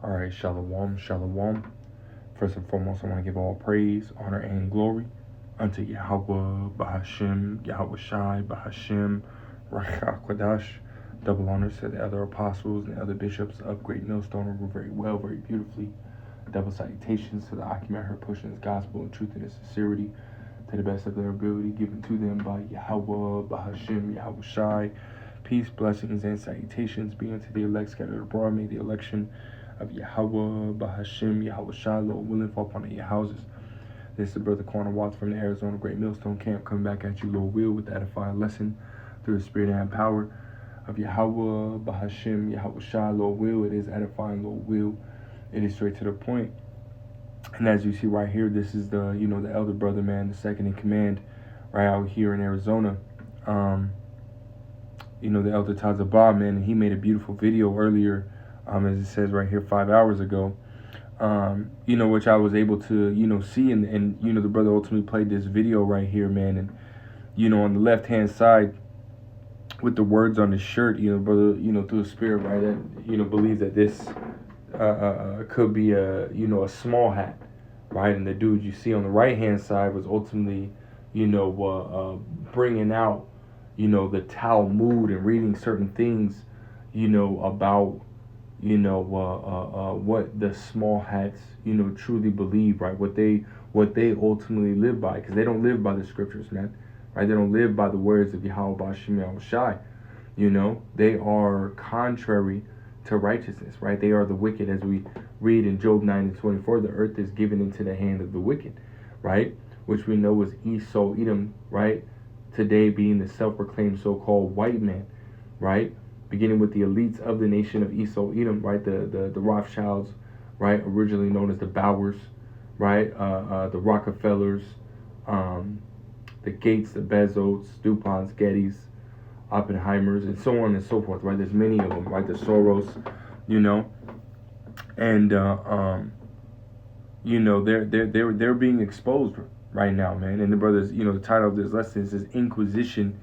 All right, shalom, shalom. First and foremost, I want to give all praise, honor, and glory unto Yahweh, Bahashim, Yahweh Shai, Bahashim, Rachak Quadash. Double honors to the other apostles and the other bishops of Great Millstone who were very well, very beautifully. Double salutations to the Akim her pushing his gospel in truth and in sincerity to the best of their ability, given to them by Yahweh, Bahashim, Yahweh Shai. Peace, blessings, and salutations be unto the elect scattered abroad. May the election of Yahweh, Bahashim, Yahweh Shai, Lord willing, fall upon your houses. This is Brother Corner Watts from the Arizona Great Millstone Camp, coming back at you, Lord will, with the edifying lesson through the spirit and power of Yahweh, Bahashim, Yahweh Shai, Lord will. It is edifying, Lord will. It is straight to the point. And as you see right here, this is the, the elder brother, man, the second in command, right out here in Arizona. The elder Tazabah, man, and he made a beautiful video earlier, as it says right here, 5 hours ago, which I was able to, see, and the brother ultimately played this video right here, man, and, on the left-hand side, with the words on his shirt, brother, through the spirit, right, that, believes that this could be a small hat, right, and the dude you see on the right-hand side was ultimately, bringing out, the Talmud and reading certain things, about, what the small hats, truly believe, right? What they ultimately live by, because they don't live by the scriptures, man, right? They don't live by the words of Yahweh Bashim Yahweh Shai. They are contrary to righteousness, right? They are the wicked, as we read in Job 9:24. The earth is given into the hand of the wicked, right? Which we know is Esau Edom, right? Today being the self-proclaimed so-called white man, right? Beginning with the elites of the nation of Esau Edom, right? The Rothschilds, right? Originally known as the Bowers, right? The Rockefellers, the Gates, the Bezos, DuPonts, Gettys, Oppenheimers, and so on and so forth, right? There's many of them, right? The Soros, and they're being exposed right now, man. And the brothers, the title of this lesson is Inquisition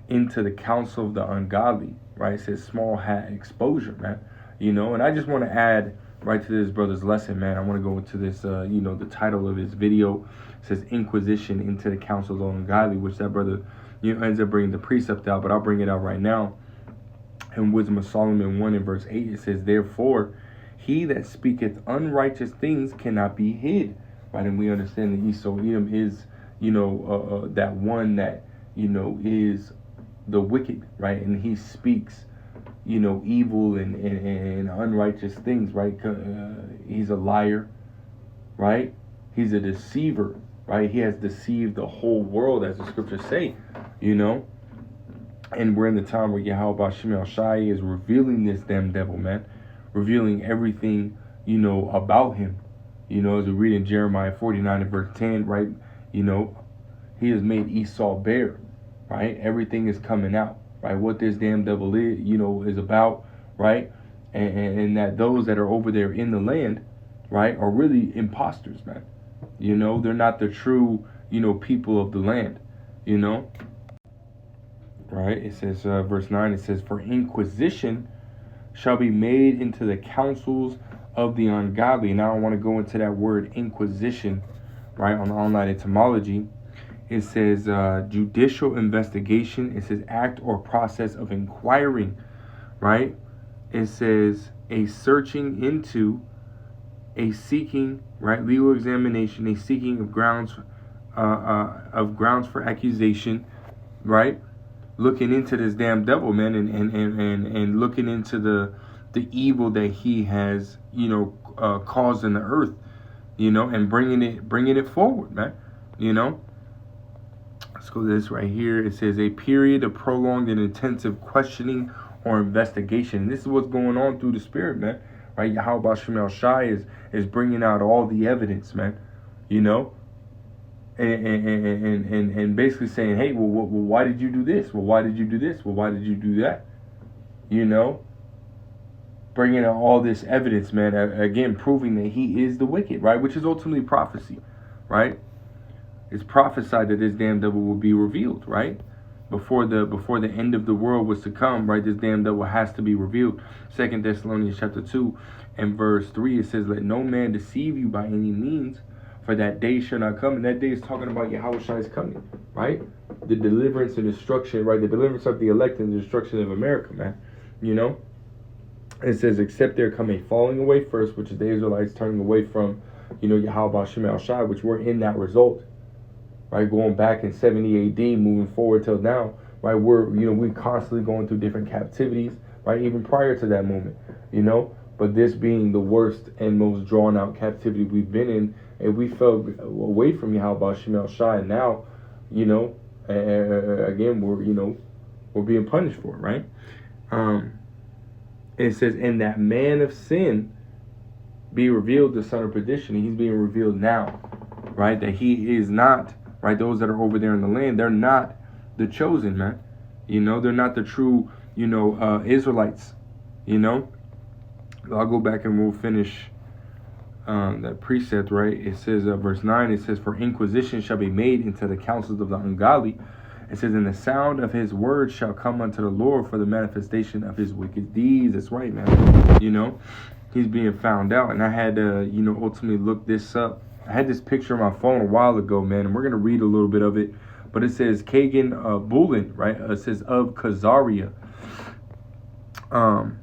into the Council of the Ungodly, right? It says small hat exposure, man. And I just want to add right to this brother's lesson, man. I want to go into this, the title of his video says Inquisition into the Council of the Ungodly, which that brother, ends up bringing the precept out, but I'll bring it out right now. In Wisdom of Solomon 1 and verse 8, it says, therefore, he that speaketh unrighteous things cannot be hid, right? And we understand that Esau Edom is, that one that, is the wicked, right? And he speaks, evil and unrighteous things, right? He's a liar, right? He's a deceiver, right? He has deceived the whole world, as the scriptures say, And we're in the time where Yahweh Bashim Shai is revealing this damn devil, man. Revealing everything, about him. As we read in Jeremiah 49 and verse 10, right? He has made Esau bare, right? Everything is coming out, right? What this damn devil is, is about, right? And that those that are over there in the land, right, are really imposters, man. They're not the true, people of the land, Right? It says, verse 9, it says, for inquisition shall be made into the councils of the ungodly. Now I want to go into that word inquisition, right, on the online etymology. It says judicial investigation. It says act or process of inquiring, right? It says a searching into, a seeking, right, legal examination, a seeking of grounds for accusation, right? Looking into this damn devil, man, and looking into the evil that he has, caused in the earth, and bringing it forward, man, Let's go to this right here. It says a period of prolonged and intensive questioning or investigation. And this is what's going on through the spirit, man. Right? Yahweh Shemel Shai is bringing out all the evidence, man. And basically saying, hey, well, why did you do this? Well, why did you do this? Well, why did you do that? Bringing out all this evidence, man. Again, proving that he is the wicked, right? Which is ultimately prophecy, right? It's prophesied that this damn devil will be revealed, right? before the end of the world was to come, right? This damn devil has to be revealed. 2 Thessalonians chapter 2 and verse 3, it says, let no man deceive you by any means, for that day shall not come. And that day is talking about Yahweh coming, right? The deliverance and destruction, right? The deliverance of the elect and the destruction of America, man. You know? It says, except there come a falling away first, which is the Israelites turning away from, Yahweh Shem El Shai, which we're in that result, right? Going back in 70 AD, moving forward till now, right? We're constantly going through different captivities, right? Even prior to that moment, But this being the worst and most drawn out captivity we've been in, and we fell away from Yahweh Shem El Shai, and now, again, we're being punished for it, right? It says, and that man of sin be revealed, the son of perdition. And he's being revealed now, right? That he is not, right? Those that are over there in the land, they're not the chosen, man. They're not the true, Israelites, I'll go back and we'll finish that precept, right? It says, verse 9, it says, for inquisition shall be made into the counsels of the ungodly. It says, and the sound of his words shall come unto the Lord for the manifestation of his wicked deeds. That's right, man. He's being found out. And I had to, ultimately look this up. I had this picture on my phone a while ago, man, and we're going to read a little bit of it. But it says Kagan Bulin, right? It says of Khazaria. And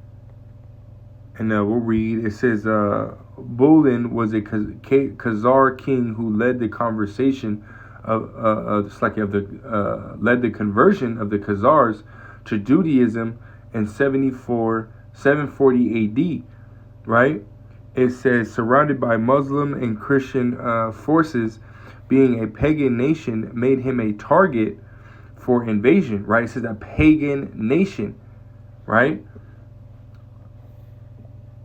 we'll read. It says Bulin was a Khazar king who led the conversation led the conversion of the Khazars to Judaism in 740 AD, right? It says, surrounded by Muslim and Christian forces, being a pagan nation made him a target for invasion, right? It says a pagan nation, right?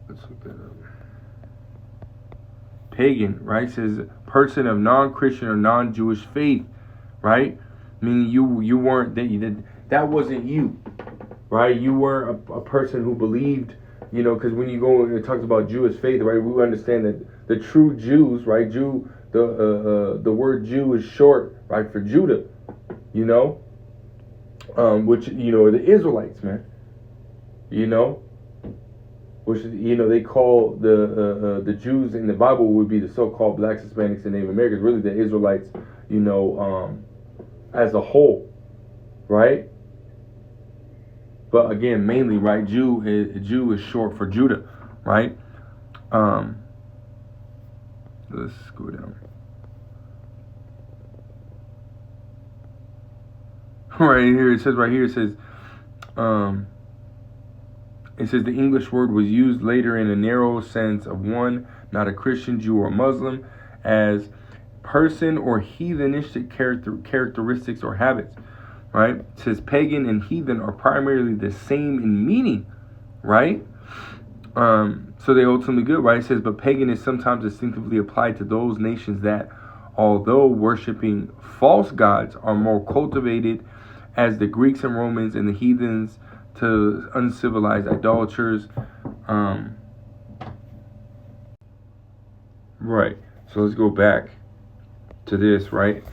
Let's look that up. Pagan, right? It says person of non-Christian or non-Jewish faith, right? Meaning you weren't, that wasn't you, right? You weren't a person who believed, because when you go, it talks about Jewish faith, right? We understand that the true Jews, right? The word Jew is short, right, for Judah, which, are the Israelites, man, which, they call the Jews in the Bible would be the so-called blacks, Hispanics, and Native Americans, really the Israelites, as a whole, right? But again, mainly, right, Jew is short for Judah, right? Let's go down. Right here, it says, the English word was used later in a narrow sense of one, not a Christian, Jew, or Muslim, as person or heathenistic characteristics or habits, right? It says pagan and heathen are primarily the same in meaning, right? So they ultimately good, right? It says, but pagan is sometimes distinctively applied to those nations that, although worshiping false gods, are more cultivated, as the Greeks and Romans and the heathens to uncivilized idolaters. Right. So let's go back to this, right?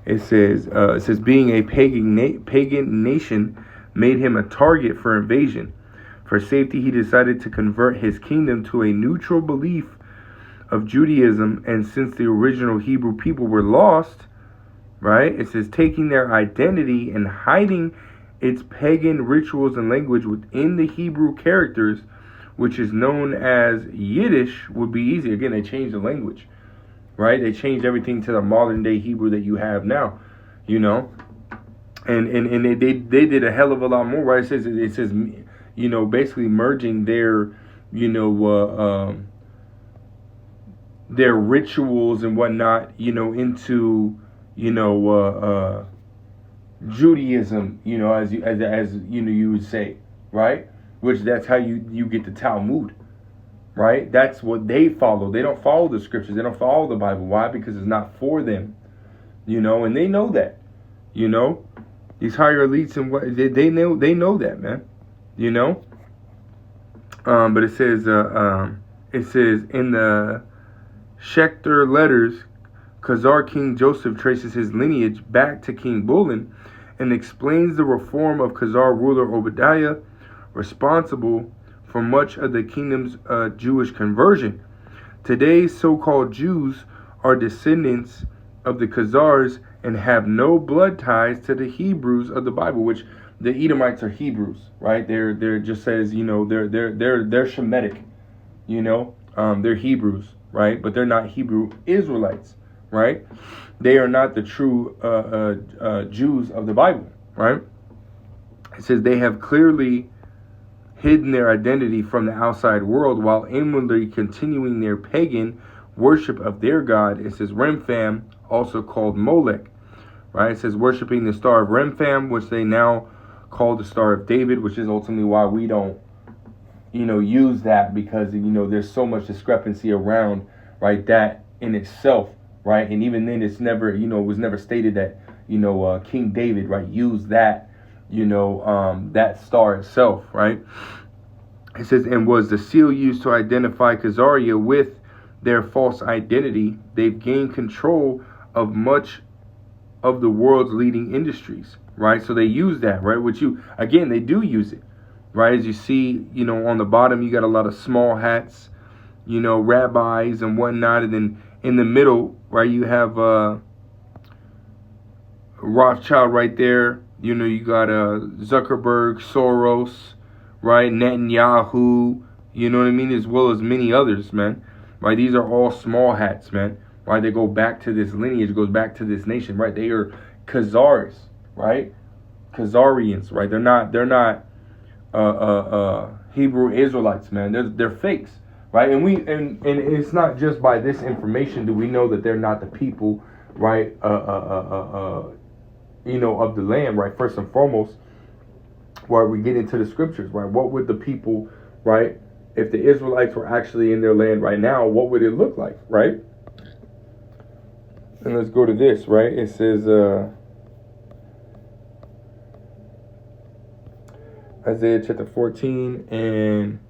It says being a pagan nation made him a target for invasion. For safety, he decided to convert his kingdom to a neutral belief of Judaism, and since the original Hebrew people were lost, right? It says taking their identity and hiding its pagan rituals and language within the Hebrew characters, which is known as Yiddish, would be easy. Again, they changed the language, right? They changed everything to the modern day Hebrew that you have now, and they did a hell of a lot more, right? It says basically merging their their rituals and whatnot, into Judaism, as you would say, right? Which that's how you get the Talmud, right? That's what they follow. They don't follow the scriptures. They don't follow the Bible. Why? Because it's not for them, and they know that, these higher elites and what they know that, man, but it says in the Schechter letters, Khazar King Joseph traces his lineage back to King Bulin, and explains the reform of Khazar ruler Obadiah, responsible for much of the kingdom's Jewish conversion. Today's so-called Jews are descendants of the Khazars and have no blood ties to the Hebrews of the Bible, which the Edomites are Hebrews, right? They're just says, they're Shemitic, they're Hebrews, right? But they're not Hebrew Israelites, right? They are not the true Jews of the Bible, right? It says they have clearly hidden their identity from the outside world while inwardly continuing their pagan worship of their god. It says Remphan, also called Molech, right? It says worshiping the star of Remphan, which they now call the Star of David, which is ultimately why we don't, use that, because, there's so much discrepancy around, right, that in itself, right? And even then it's never, was never stated that, King David, right, used that, that star itself, right? It says, and was the seal used to identify Khazaria with their false identity. They've gained control of much of the world's leading industries, right? So they use that, right? Which they do use it, right? As you see, on the bottom, you got a lot of small hats, rabbis and whatnot. And then in the middle, right, you have Rothschild right there. You got Zuckerberg, Soros, right? Netanyahu, you know what I mean? As well as many others, man. Right? These are all small hats, man. Right? They go back to this lineage, goes back to this nation, right? They are Khazars, right? Khazarians, right? They're not Hebrew Israelites, man. They're fakes, right? And it's not just by this information do we know that they're not the people, right? Of the land, right? First and foremost, right? We get into the scriptures, right? What would the people, right? If the Israelites were actually in their land right now, what would it look like, right? And let's go to this, right? It says, Isaiah chapter 14 and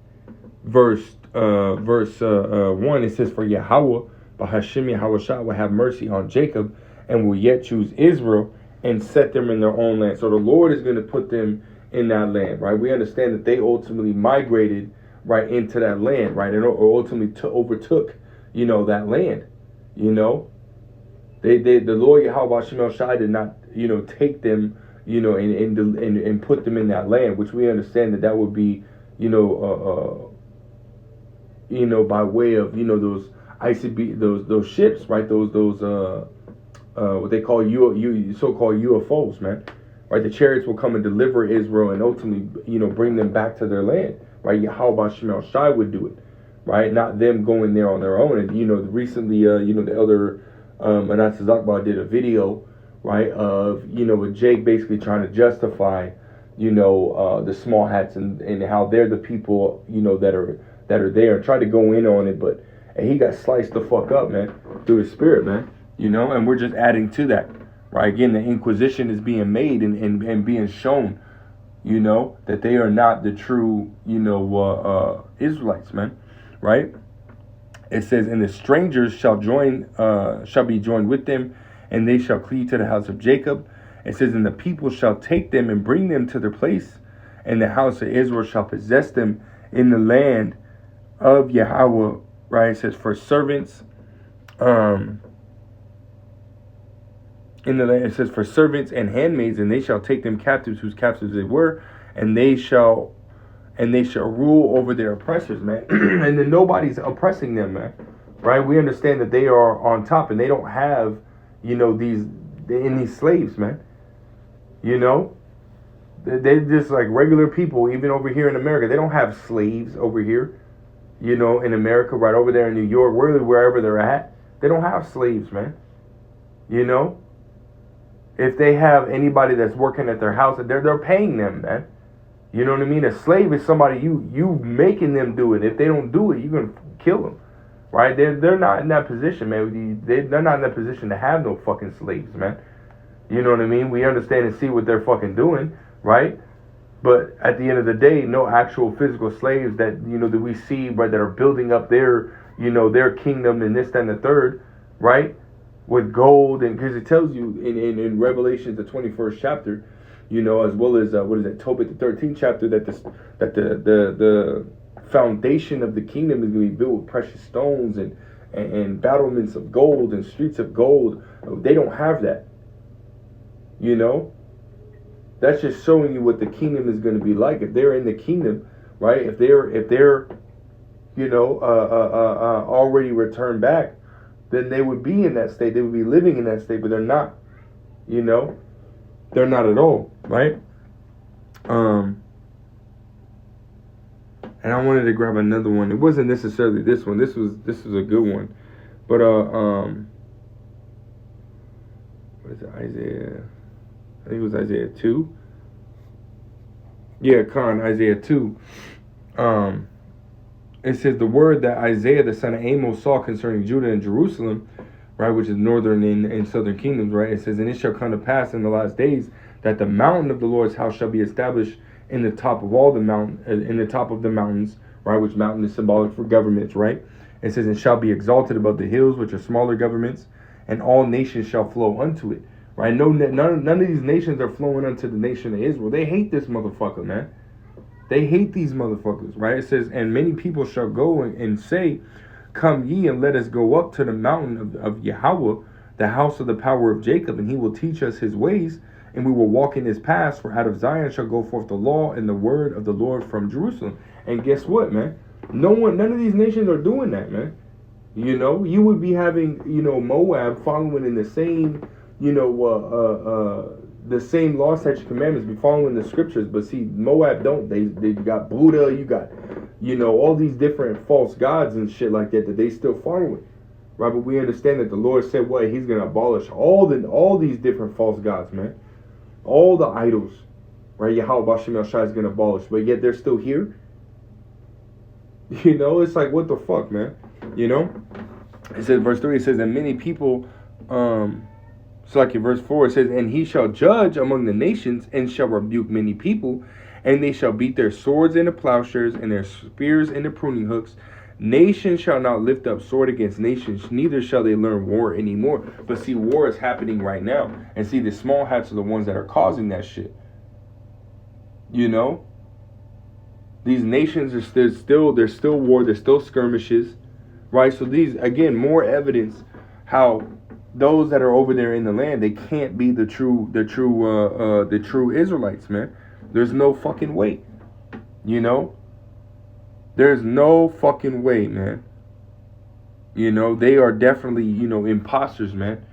verse 1, it says, for Yahweh, Bahashim Yahweh will have mercy on Jacob and will yet choose Israel and set them in their own land. So the Lord is going to put them in that land, right? We understand that they ultimately migrated, right, into that land, right? And ultimately overtook, that land, the Lord Yahweh Shemel Shai did not, take them, and put them in that land, which we understand that would be, by way of, those ICB, those ships, right? Those what they call so-called UFOs, man, right? The chariots will come and deliver Israel and ultimately, bring them back to their land, right? Yahweh Shemel Shai would do it, right? Not them going there on their own. And recently, the elder Manasseh Zakbar did a video, right, of with Jake basically trying to justify, the small hats and how they're the people, that are there, and try to go in on it, but he got sliced the fuck up, man, through his spirit, man, and we're just adding to that, right? Again, the Inquisition is being made and being shown, that they are not the true, Israelites, man, right? It says, and the strangers shall be joined with them, and they shall cleave to the house of Jacob. It says, and the people shall take them and bring them to their place, and the house of Israel shall possess them in the land of Yahweh, right? It says, for servants, in the land, it says, for servants and handmaids, and they shall take them captives, whose captives they were, and they shall rule over their oppressors, man. And then nobody's oppressing them, man. Right? We understand that they are on top, and they don't have, these slaves, man. They're just like regular people, even over here in America. They don't have slaves over here, in America, right over there in New York, wherever they're at. They don't have slaves, man. If they have anybody that's working at their house, they're paying them, man. You know what I mean? A slave is somebody you making them do it. If they don't do it, you're gonna kill them, right? They're not in that position, man. They're not in that position to have no fucking slaves, man. You know what I mean? We understand and see what they're fucking doing, right? But at the end of the day, no actual physical slaves that that we see, right, that are building up their their kingdom and this, that, and the third, right? With gold, and because it tells you in Revelation, the 21st chapter, as well as Tobit the 13th chapter, that the foundation of the kingdom is going to be built with precious stones and battlements of gold and streets of gold. They don't have that. That's just showing you what the kingdom is going to be like. If they're in the kingdom, right? If they're already returned back, then they would be in that state. They would be living in that state, but they're not. They're not at all, right? And I wanted to grab another one. It wasn't necessarily this one. This was a good one, but what is it? Isaiah. I think it was Isaiah 2. Yeah, Isaiah 2. It says, the word that Isaiah the son of Amos saw concerning Judah and Jerusalem, right, which is northern and southern kingdoms, right? It says, and it shall come to pass in the last days that the mountain of the Lord's house shall be established in the top of all the in the top of the mountains, right? Which mountain is symbolic for governments, right? It says, and shall be exalted above the hills, which are smaller governments, and all nations shall flow unto it, right? None of these nations are flowing unto the nation of Israel. They hate this motherfucker, man. They hate these motherfuckers, right? It says, and many people shall go and say, come ye and let us go up to the mountain of Yahweh, the house of the power of Jacob, and he will teach us his ways, and we will walk in his paths, for out of Zion shall go forth the law and the word of the Lord from Jerusalem. And guess what, man? None of these nations are doing that, man. You would be having, Moab following in the same, the same law, statute, commandments, be following the scriptures. But see, Moab don't. They got Buddha, you got, all these different false gods and shit like that they still following. Right? But we understand that the Lord said what? He's going to abolish all these different false gods, man. All the idols. Right? Yahweh Bashem El Shai is going to abolish. But yet they're still here. It's like, what the fuck, man? It says, verse 3, it says, and many people, so like in verse 4, it says, and he shall judge among the nations, and shall rebuke many people, and they shall beat their swords into plowshares, and their spears into pruning hooks. Nation shall not lift up sword against nations, neither shall they learn war anymore. But see, war is happening right now. And see, the small hats are the ones that are causing that shit. These nations are there's still war, there's still skirmishes, right? So these, again, more evidence how those that are over there in the land, they can't be the true Israelites, man. There's no fucking way. There's no fucking way, man. They are definitely, imposters, man.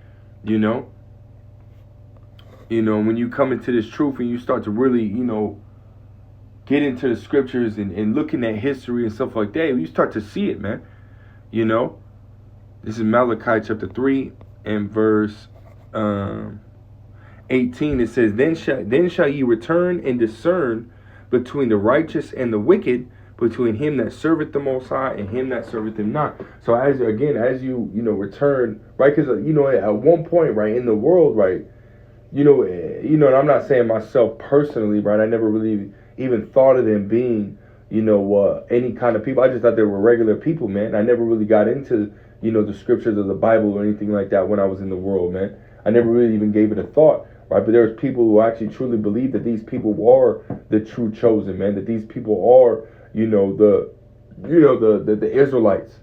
When you come into this truth and you start to really, get into the scriptures and looking at history and stuff like that, you start to see it, man. This is Malachi chapter 3 and verse 18. It says, then shall ye return and discern between the righteous and the wicked, between him that serveth the Most High and him that serveth him not. So as you return, right? Because at one point, right, in the world, right, and I'm not saying myself personally, right, I never really even thought of them being, any kind of people. I just thought they were regular people, man. I never really got into, the scriptures of the Bible or anything like that when I was in the world, man. I never really even gave it a thought, right? But there's people who actually truly believe that these people are the true chosen, man. That these people are, the Israelites,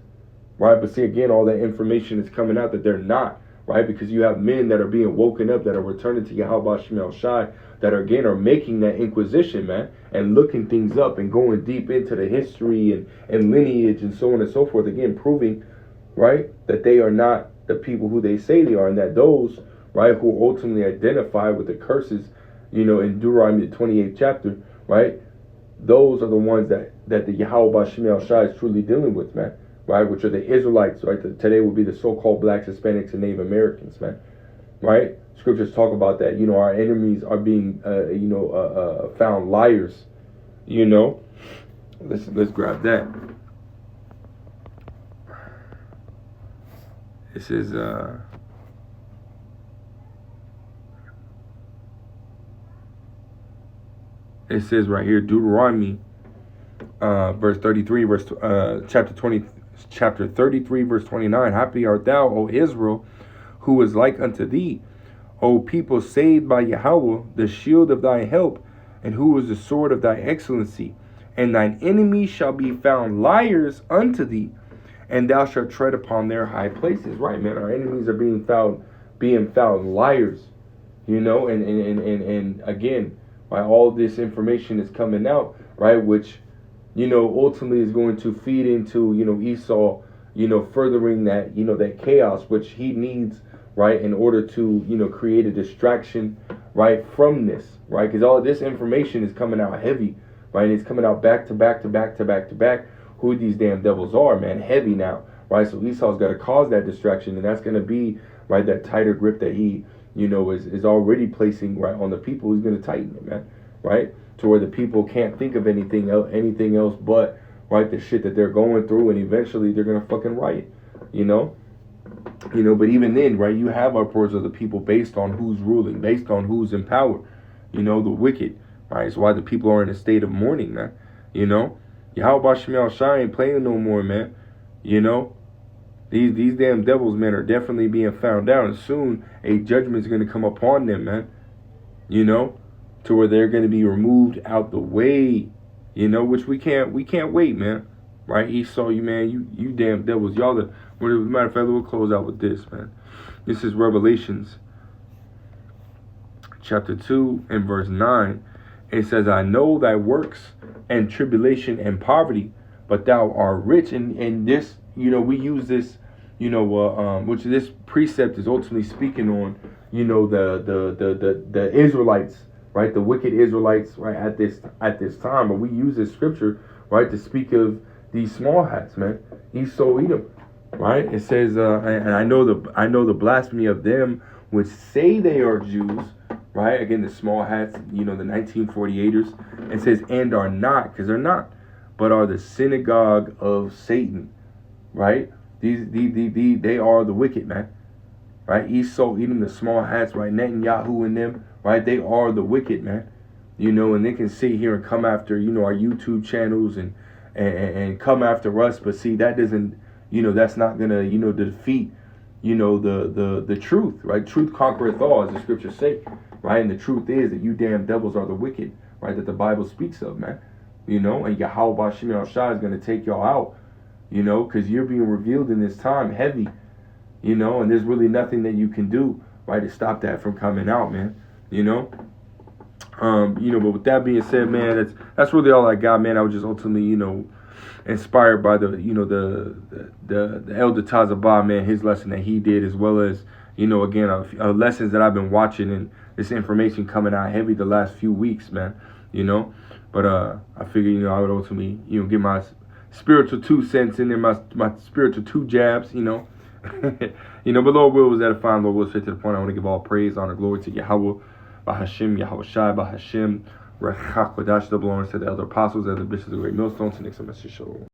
right? But see, again, all that information is coming out that they're not, right? Because you have men that are being woken up, that are returning to Yahweh Bashem El Shai, that are making that inquisition, man, and looking things up and going deep into the history and lineage and so on and so forth. Again, proving, right, that they are not the people who they say they are, and that those, right, who ultimately identify with the curses, in Deuteronomy the 28th chapter, right, those are the ones that the Yahweh Bashem El Shai is truly dealing with, man, right, which are the Israelites, right, today would be the so-called blacks, Hispanics, and Native Americans, man, right? Scriptures talk about that, our enemies are being, found liars, Let's grab that. This is, it says right here, Deuteronomy, verse 33, chapter 33, verse 29. Happy art thou, O Israel, who is like unto thee, O people saved by Yahweh, the shield of thy help, and who is the sword of thy excellency. And thine enemies shall be found liars unto thee, and thou shalt tread upon their high places. Right, man. Our enemies are being found liars. And again, right, all this information is coming out, right, which, ultimately is going to feed into, Esau, furthering that, that chaos, which he needs, right, in order to, create a distraction, right, from this, right, because all of this information is coming out heavy, right, and it's coming out back to back to back to back to back, who these damn devils are, man, heavy now, right, so Esau's got to cause that distraction, and that's going to be, right, that tighter grip that he, is already placing, right, on the people. Who's going to tighten it, man, right, to where the people can't think of anything else but, right, the shit that they're going through, and eventually they're going to fucking riot, but even then, right, you have uproars of the people based on who's ruling, based on who's in power, the wicked, right, it's why the people are in a state of mourning, man, Yahweh Shemel Shai ain't playing no more, man, These damn devils, man, are definitely being found out, and soon a judgment is going to come upon them, man. To where they're going to be removed out the way, which we can't wait, man. Right? Esau, you damn devils, y'all. As a matter of fact, we'll close out with this, man. This is Revelations, chapter 2 and verse 9. It says, "I know thy works and tribulation and poverty, but thou art rich." And this, we use this. Which this precept is ultimately speaking on, the Israelites, right, the wicked Israelites, right, at this time. But we use this scripture, right, to speak of these small hats, man, Esau, Edom, right. It says, and I know the blasphemy of them which say they are Jews, right. Again, the small hats, the 1948ers. It says, and are not, because they're not, but are the synagogue of Satan, right. They are the wicked, man, right? Esau, Edom, the small hats, right? Netanyahu and them, right? They are the wicked, man, and they can sit here and come after, our YouTube channels and come after us. But see, that doesn't, that's not gonna, defeat, the truth, right? Truth conquereth all, as the scriptures say, right? And the truth is that you damn devils are the wicked, right? That the Bible speaks of, man, and Yahweh Shemel Shai is gonna take y'all out. Because you're being revealed in this time heavy, and there's really nothing that you can do, right, to stop that from coming out, man, but with that being said, man, that's really all I got, man. I was just ultimately, inspired by the Elder Tazabah, man, his lesson that he did, as well as, again, lessons that I've been watching, and this information coming out heavy the last few weeks, man, but I figured, I would ultimately, give my spiritual 2 cents in there, my spiritual 2 jabs, but Lord will was edifying. Lord will straight to the point. I want to give all praise, honor, glory to Yahweh, Bahashim, Yahweh Shai, Bahashim, Rechak Kodash, double honors to the elder apostles, elder bishops, the great millstones, and next message show.